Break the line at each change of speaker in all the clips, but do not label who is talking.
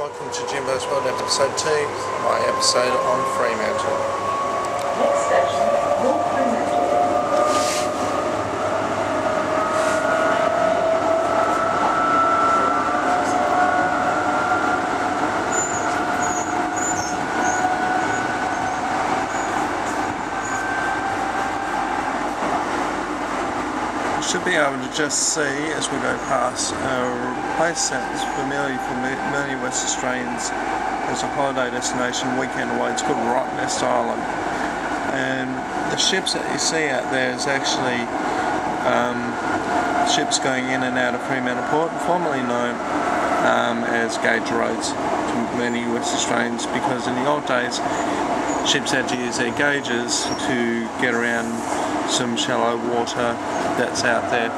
welcome to Jimbosworld episode 2, my episode on Fremantle.
Next station, North Fremantle.
You should be able to just see as we go past a place that's familiar for many West Australians as a holiday destination, weekend away. It's called Rottnest Island, and the ships that you see out there is actually ships going in and out of Fremantle Port, formerly known as gauge roads to many West Australians, because in the old days ships had to use their gauges to get around some shallow water that's out there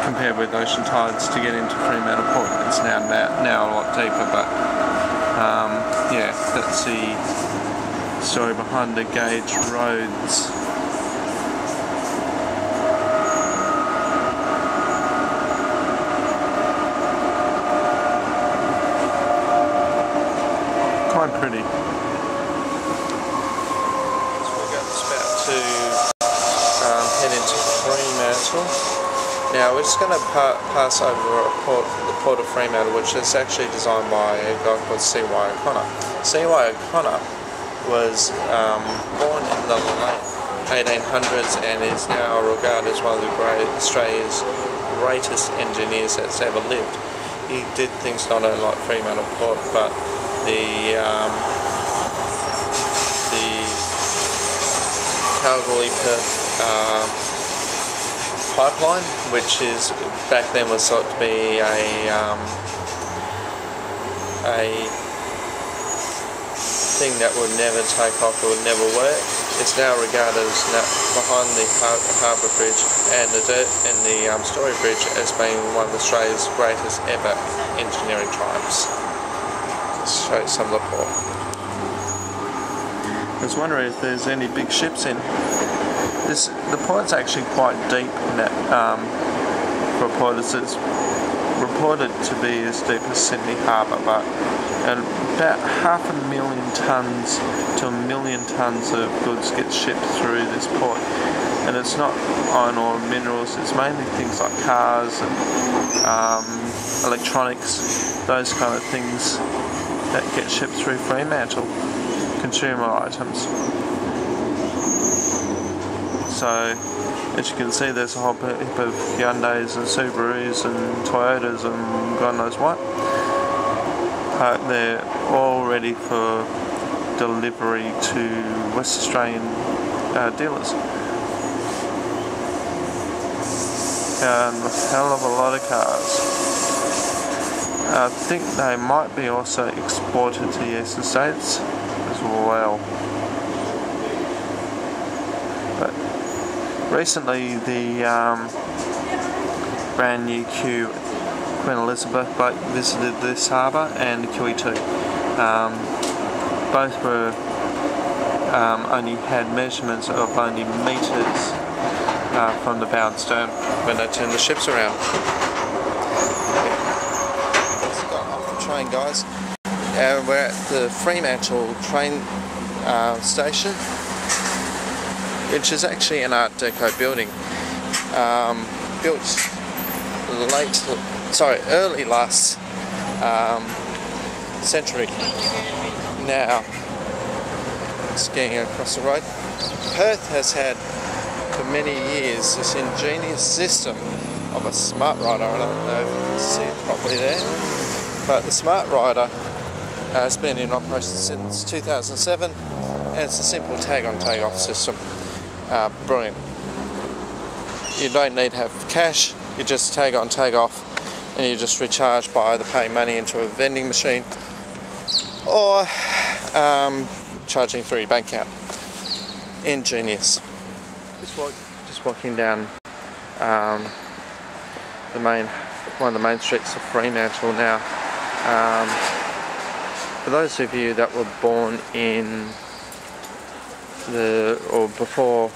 compared with ocean tides to get into Fremantle Port. It's now a lot deeper, but yeah, that's the story behind the gauge roads. Quite pretty. So we're just about to head into Fremantle. Now we're just going to pass over the Port of Fremantle, which is actually designed by a guy called C.Y. O'Connor. C.Y. O'Connor was born in the late 1800s and is now regarded as one of Australia's greatest engineers that's ever lived. He did things not only like Fremantle Port, but the Calgary-Perth pipeline, which is back then was thought to be a thing that would never take off, or would never work. It's now regarded as behind the Harbour Bridge and the Story Bridge as being one of Australia's greatest ever engineering triumphs. Let's show you some of the port. I was wondering if there's any big ships in. The port's actually quite deep in that, for a port. It's reported to be as deep as Sydney Harbour, but about 500,000 tonnes to 1 million tonnes of goods get shipped through this port. And it's not iron ore and minerals, it's mainly things like cars and electronics, those kind of things that get shipped through Fremantle, consumer items. So, as you can see, there's a whole heap of Hyundais and Subarus and Toyotas and God knows what. They're all ready for delivery to West Australian dealers. And a hell of a lot of cars. I think they might be also exported to the eastern states as well. But recently, the brand new Queen Elizabeth boat visited this harbour, and the QE2. Both were only had measurements of only metres from the bow and stern when they turned the ships around. Let's go off the train, guys. We're at the Fremantle train station, which is actually an Art Deco building, built early last century. Now, skiing across the road. Perth has had for many years this ingenious system of a smart rider. I don't know if you can see it properly there, but the smart rider has been in operation since 2007, and it's a simple tag-on tag-off system. Brilliant. You don't need to have cash, you just tag on tag off, and you just recharge by either paying money into a vending machine or charging through your bank account. Ingenious. Just walking down one of the main streets of Fremantle now. For those of you that were born in before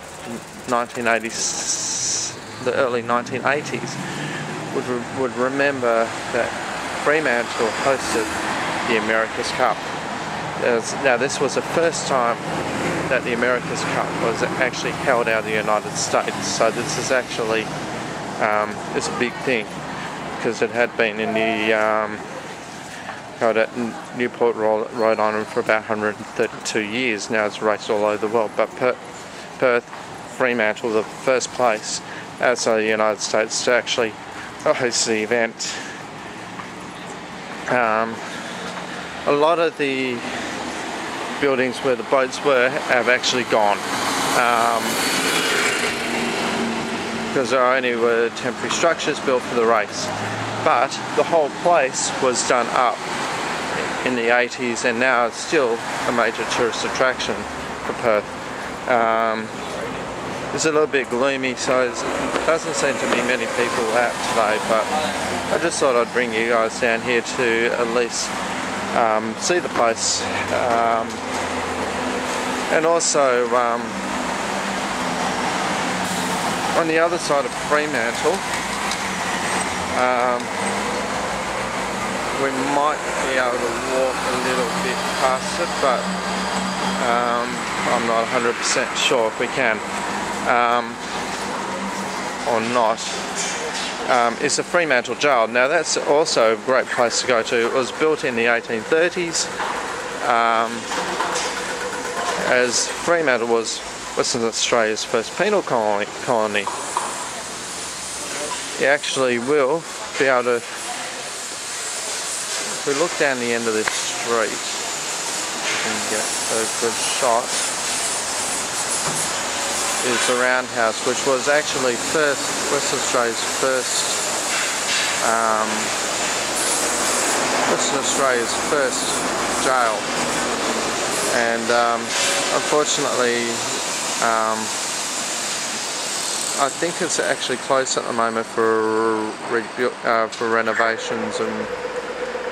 1980s, the early 1980s, would remember that Fremantle hosted the America's Cup. Now this was the first time that the America's Cup was actually held out of the United States, so this is actually it's a big thing, because it had been in the held at Newport, Rhode Island for about 132 years. Now it's raced all over the world, but Perth, Fremantle, the first place outside the United States to actually host the event. A lot of the buildings where the boats were have actually gone, because there only were temporary structures built for the race, but the whole place was done up in the 80s, and now it's still a major tourist attraction for Perth. It's a little bit gloomy, so it doesn't seem to be many people out today, but I just thought I'd bring you guys down here to at least see the place, and also on the other side of Fremantle, we might be able to walk a little bit past it, but I'm not 100% sure if we can or not. Is the Fremantle Jail. Now that's also a great place to go to. It was built in the 1830s, as Fremantle was Western Australia's first penal colony. You actually will be able to, if we look down the end of this street, you can get a good shot, is the Roundhouse, which was actually Western Australia's first jail, and unfortunately I think it's actually closed at the moment for renovations and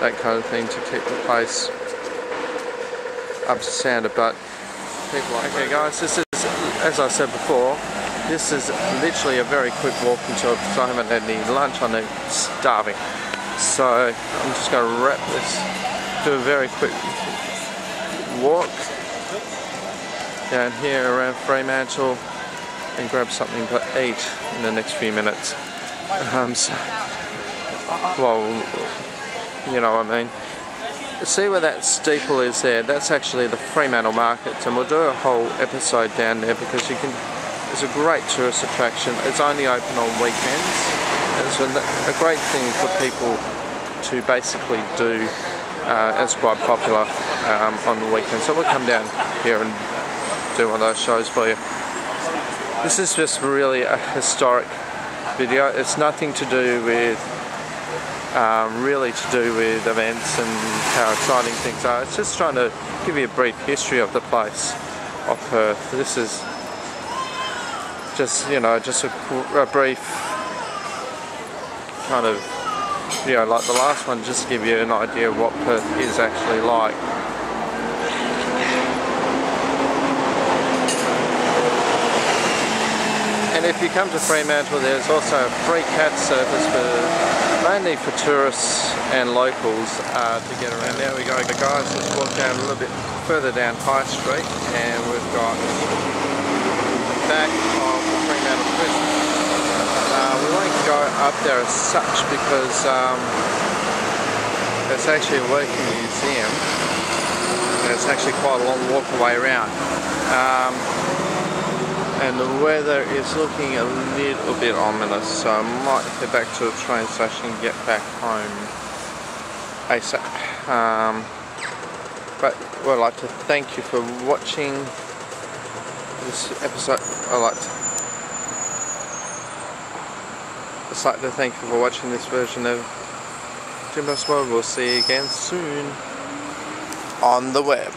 that kind of thing to keep the place up to standard. But people like, okay guys, this is, as I said before, this is literally a very quick walk into it, because I haven't had any lunch. I'm starving, so I'm just going to wrap this, do a very quick walk down here around Fremantle and grab something to eat in the next few minutes. Well, you know what I mean. See where that steeple is there? That's actually the Fremantle Markets, and we'll do a whole episode down there, because you can. It's a great tourist attraction. It's only open on weekends. It's a great thing for people to basically do. It's quite popular on the weekend, so we'll come down here and do one of those shows for you. This is just really a historic video. It's nothing to do with really to do with events and how exciting things are. It's just trying to give you a brief history of the place of Perth. This is just, you know, just a brief kind of, you know, like the last one, just to give you an idea of what Perth is actually like. And if you come to Fremantle, there's also a free cat service mainly for tourists and locals to get around. And there we go guys, let's walk down a little bit further down High Street, and we've got the back of the Fremantle Prison. We won't go up there as such, because it's actually a working museum, and it's actually quite a long walk away around. And the weather is looking a little bit ominous, so I might head back to the train station and get back home ASAP. But I'd like to thank you for watching this episode. I'd like to thank you for watching this version of Jimbosworld. We'll see you again soon on the web.